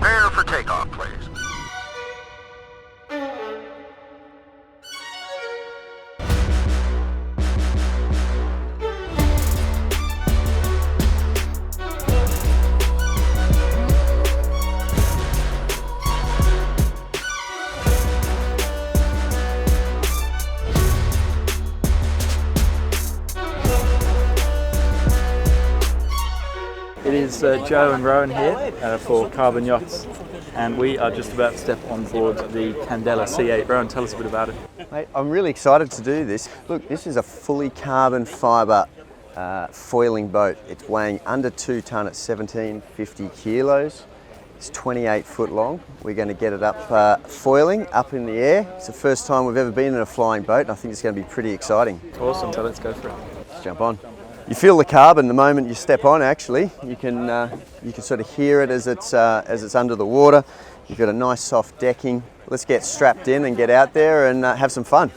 Prepare for takeoff, please. It is Joe and Rowan here for Carbon Yachts, and we are just about to step on board the Candela C8. Rowan, tell us a bit about it. Mate, I'm really excited to do this. Look, this is a fully carbon fibre foiling boat. It's weighing under 2 tonne at 1750 kilos. It's 28 foot long. We're going to get it up foiling, up in the air. It's the first time we've ever been in a flying boat, and I think it's going to be pretty exciting. Awesome, so let's go for it. Let's jump on. You feel the carbon the moment you step on. Actually, you can sort of hear it as it's under the water. You've got a nice soft decking. Let's get strapped in and get out there and have some fun.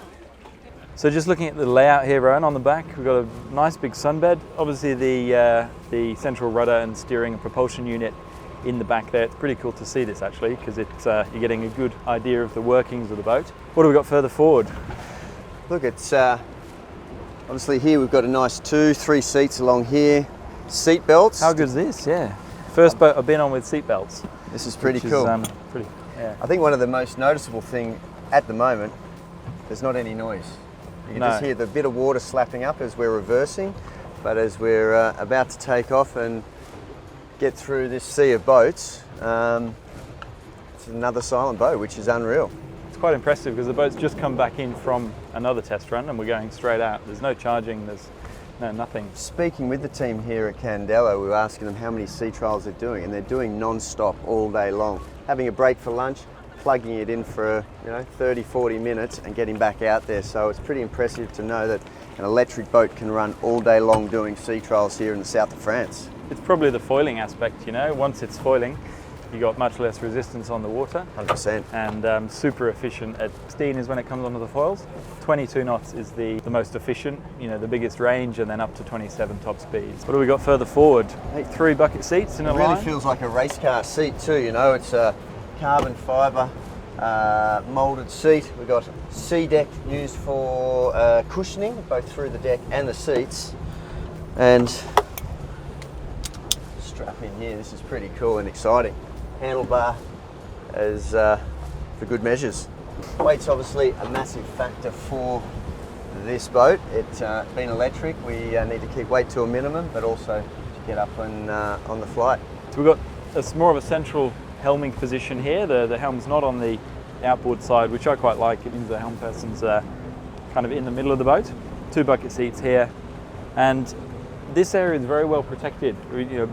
So just looking at the layout here, Rowan, on the back, we've got a nice big sunbed. Obviously the central rudder and steering and propulsion unit in the back there. It's pretty cool to see this actually, because you're getting a good idea of the workings of the boat. What do we got further forward? Look, it's obviously here we've got a nice 2-3 seats along here. Seat belts. How good is this? Yeah. First boat I've been on with seat belts. This is pretty which cool. Is, I think one of the most noticeable thing at the moment, there's not any noise. You can just hear the bit of water slapping up as we're reversing, but as we're about to take off and get through this sea of boats, it's another silent boat, which is unreal. It's quite impressive because the boat's just come back in from another test run and we're going straight out. There's no charging, there's nothing. Speaking with the team here at Candela, we were asking them how many sea trials they're doing, and they're doing non-stop all day long. Having a break for lunch, plugging it in for 30-40 minutes and getting back out there. So it's pretty impressive to know that an electric boat can run all day long doing sea trials here in the south of France. It's probably the foiling aspect, once it's foiling, you got much less resistance on the water. 100%. And super efficient at 16 is when it comes onto the foils. 22 knots is the most efficient, the biggest range, and then up to 27 top speeds. What do we got further forward? 3 bucket seats in a line. It really feels like a race car seat too, it's a carbon fibre moulded seat. We've got C-deck used for cushioning, both through the deck and the seats. And strap in here, this is pretty cool and exciting. Handlebar as for good measures. Weight's obviously a massive factor for this boat. It's being electric, we need to keep weight to a minimum, but also to get up and on the flight. So we've got more of a central helming position here. The helm's not on the outboard side, which I quite like. It means the helm person's kind of in the middle of the boat. 2 bucket seats here, and this area is very well protected.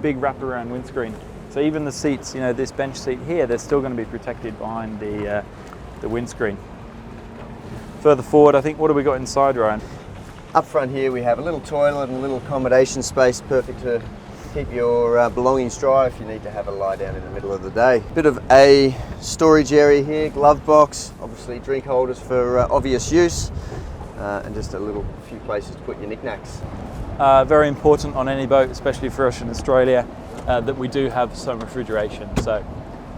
Big wraparound windscreen. So even the seats, this bench seat here, they're still going to be protected behind the windscreen. Further forward, I think, what have we got inside, Ryan? Up front here we have a little toilet and a little accommodation space, perfect to keep your belongings dry if you need to have a lie down in the middle of the day. Bit of a storage area here, glove box, obviously drink holders for obvious use, and just a few places to put your knickknacks. Very important on any boat, especially for us in Australia, that we do have some refrigeration. So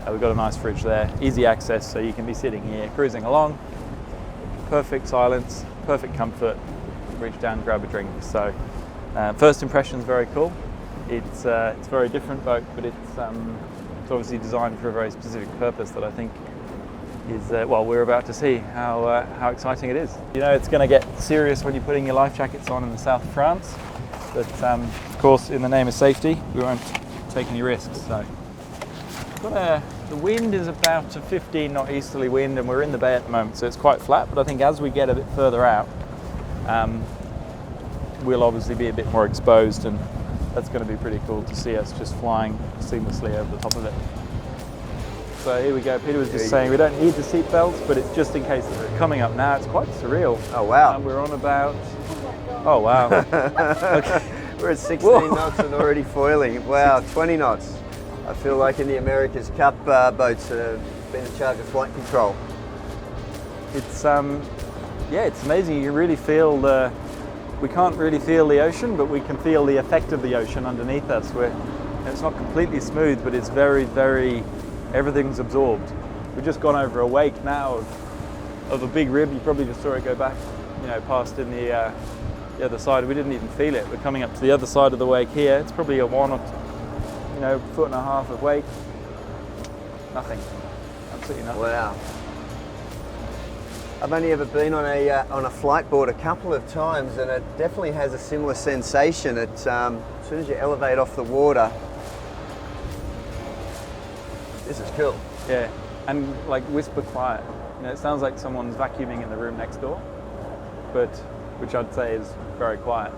we've got a nice fridge there, easy access, so you can be sitting here cruising along, perfect silence, perfect comfort, reach down, grab a drink. So first impression's very cool. It's a very different boat, but it's obviously designed for a very specific purpose that I think is, we're about to see how exciting it is. It's going to get serious when you're putting your life jackets on in the south of France, but of course, in the name of safety, we won't take any risks. So, the wind is about a 15 knot easterly wind, and we're in the bay at the moment, so it's quite flat, but I think as we get a bit further out, we'll obviously be a bit more exposed, and that's going to be pretty cool to see us just flying seamlessly over the top of it. So here we go. Peter was just saying we don't need the seat belts, but it's just in case they're coming up now. It's quite surreal. Oh wow! We're on about. Oh wow! Okay. We're at 16 knots and already foiling. Wow, 20 knots. I feel like in the America's Cup boats have been in charge of flight control. It's it's amazing. You really feel we can't really feel the ocean, but we can feel the effect of the ocean underneath us. It's not completely smooth, but it's very, very everything's absorbed. We've just gone over a wake now of a big rib. You probably just saw it go back, you know, past in the other side. We didn't even feel it. We're coming up to the other side of the wake here. It's probably a 1 or 2, foot and a half of wake. Nothing, absolutely nothing. Wow. I've only ever been on a flight board a couple of times, and it definitely has a similar sensation. As soon as you elevate off the water, this is cool. Yeah, and like whisper quiet. It sounds like someone's vacuuming in the room next door, but which I'd say is very quiet.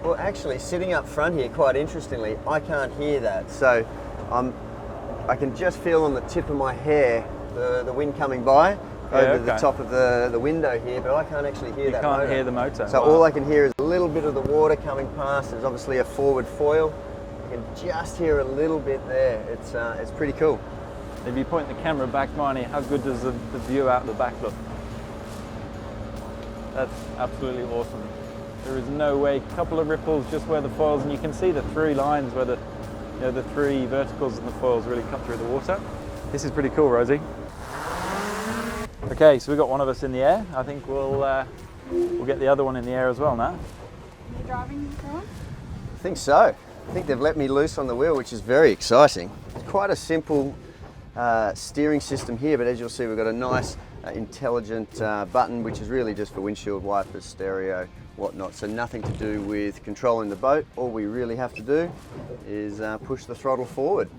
Well, actually, sitting up front here, quite interestingly, I can't hear that. So I can just feel on the tip of my hair the wind coming by over the top of the window here, but I can't actually hear that motor. You can't hear the motor. So all I can hear is a little bit of the water coming past. There's obviously a forward foil. I can just hear a little bit there. It's pretty cool. If you point the camera back, Marnie, how good does the view out the back look? That's absolutely awesome. There is no way, a couple of ripples just where the foils, and you can see the 3 lines where the 3 verticals in the foils really cut through the water. This is pretty cool, Rosie. Okay, so we've got one of us in the air. I think we'll get the other one in the air as well now. Are you driving, Rowan? I think so. I think they've let me loose on the wheel, which is very exciting. It's quite a simple steering system here, but as you'll see, we've got a nice intelligent button, which is really just for windshield wipers, stereo, whatnot. So nothing to do with controlling the boat. All we really have to do is push the throttle forward.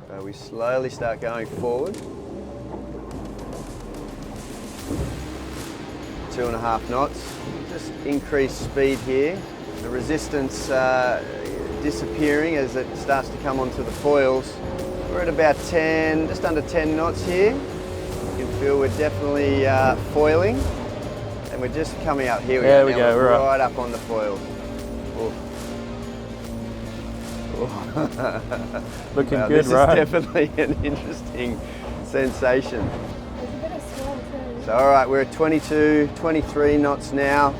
So we slowly start going forward. 2.5 knots. Just increase speed here. The resistance disappearing as it starts to come onto the foils. We're at about 10, just under 10 knots here. You can feel we're definitely foiling, and we're just coming up here. There we go, we're we're right up on the foils. Looking wow, good, this right? is definitely an interesting sensation. There's a bit of swell too. So all right, we're at 22, 23 knots now.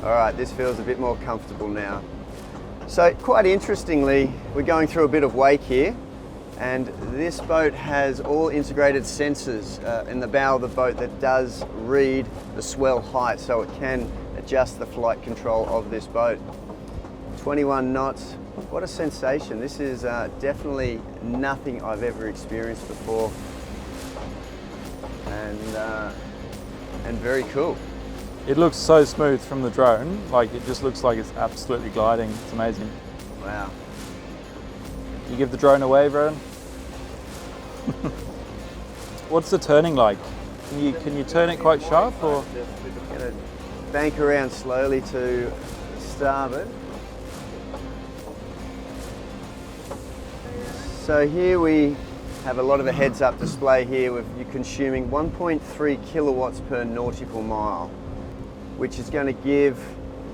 All right, this feels a bit more comfortable now. So quite interestingly, we're going through a bit of wake here, and this boat has all integrated sensors in the bow of the boat that does read the swell height, so it can adjust the flight control of this boat. 21 knots, what a sensation. This is definitely nothing I've ever experienced before, and very cool. It looks so smooth from the drone, like it just looks like it's absolutely gliding. It's amazing. Wow. You give the drone a wave, Rowan? What's the turning like? Can you turn it quite sharp, or? I'm going to bank around slowly to starboard. So here we have a lot of a heads-up display here with you consuming 1.3 kilowatts per nautical mile, which is going to give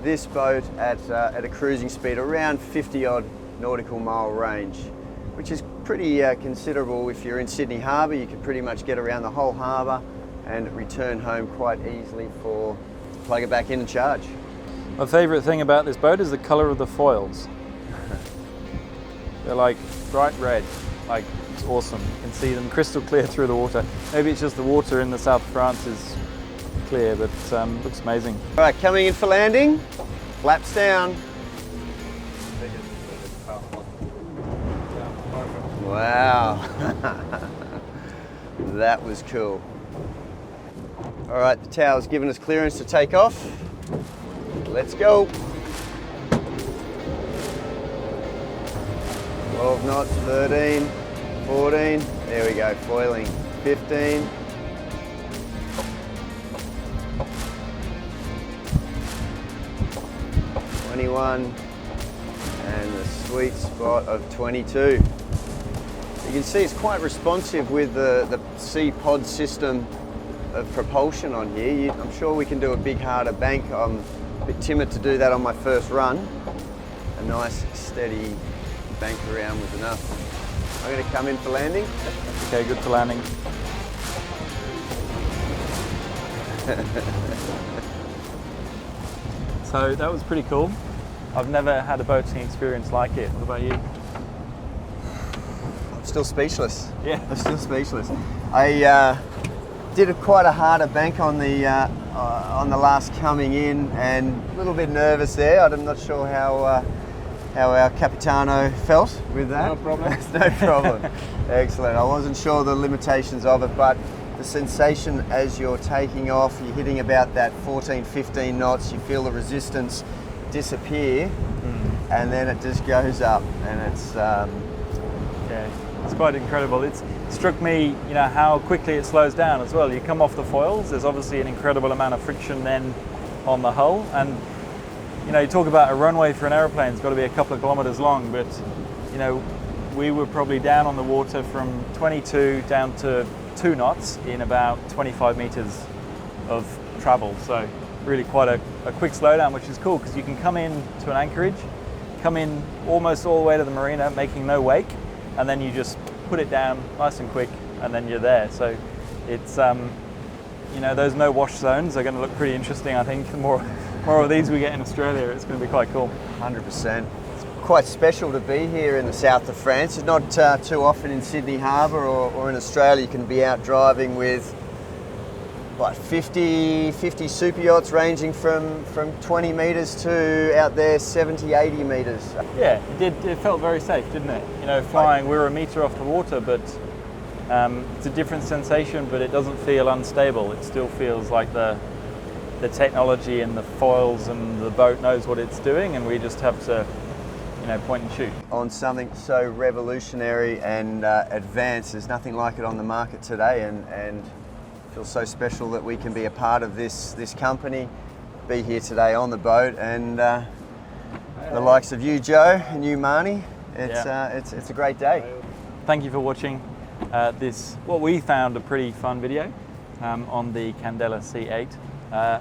this boat at a cruising speed around 50 odd nautical mile range, which is pretty considerable. If you're in Sydney Harbour, you can pretty much get around the whole harbour and return home quite easily to plug it back in and charge. My favourite thing about this boat is the colour of the foils. They're like bright red, like it's awesome. You can see them crystal clear through the water. Maybe it's just the water in the south of France is clear, but looks amazing. All right, coming in for landing, flaps down. Wow, that was cool. All right, the tower's given us clearance to take off. Let's go. 12 knots, 13, 14, there we go, foiling, 15. 21, and the sweet spot of 22. You can see it's quite responsive with the C-pod system of propulsion on here. I'm sure we can do a big harder bank. I'm a bit timid to do that on my first run. A nice steady bank around was enough. I'm going to come in for landing. Okay, good for landing. So that was pretty cool. I've never had a boating experience like it. What about you? still speechless. Yeah. I'm still speechless. I did quite a harder bank on the last coming in, and a little bit nervous there. I'm not sure how our Capitano felt with that. No problem. No problem. Excellent. I wasn't sure the limitations of it, but the sensation as you're taking off, you're hitting about that 14, 15 knots, you feel the resistance disappear, and then it just goes up, and it's it's quite incredible. It's struck me, how quickly it slows down as well. You come off the foils, there's obviously an incredible amount of friction then on the hull, and you talk about a runway for an aeroplane, it's got to be a couple of kilometers long, but we were probably down on the water from 22 down to 2 knots in about 25 meters of travel. So really quite a quick slowdown, which is cool because you can come in to an anchorage, come in almost all the way to the marina, making no wake, and then you just put it down nice and quick, and then you're there. So it's those no wash zones are going to look pretty interesting. I think the more of these we get in Australia, it's going to be quite cool. 100%. It's quite special to be here in the south of France. It's not too often in Sydney Harbour or in Australia. You can be out driving with 50 super yachts ranging from 20 metres to out there 70, 80 metres. Yeah, it felt very safe, didn't it? Flying, we're a metre off the water, but it's a different sensation, but it doesn't feel unstable. It still feels like the technology and the foils and the boat knows what it's doing, and we just have to point and shoot. On something so revolutionary and advanced, there's nothing like it on the market today, and it feels so special that we can be a part of this company, be here today on the boat, and the likes of you, Joe, and you, Marnie. It's a great day. Thank you for watching this, what we found a pretty fun video on the Candela C8.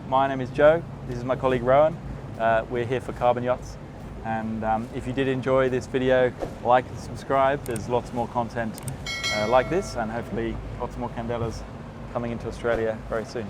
My name is Joe, this is my colleague Rowan. We're here for Carbon Yachts, and if you did enjoy this video, like and subscribe. There's lots more content like this, and hopefully lots more Candelas coming into Australia very soon.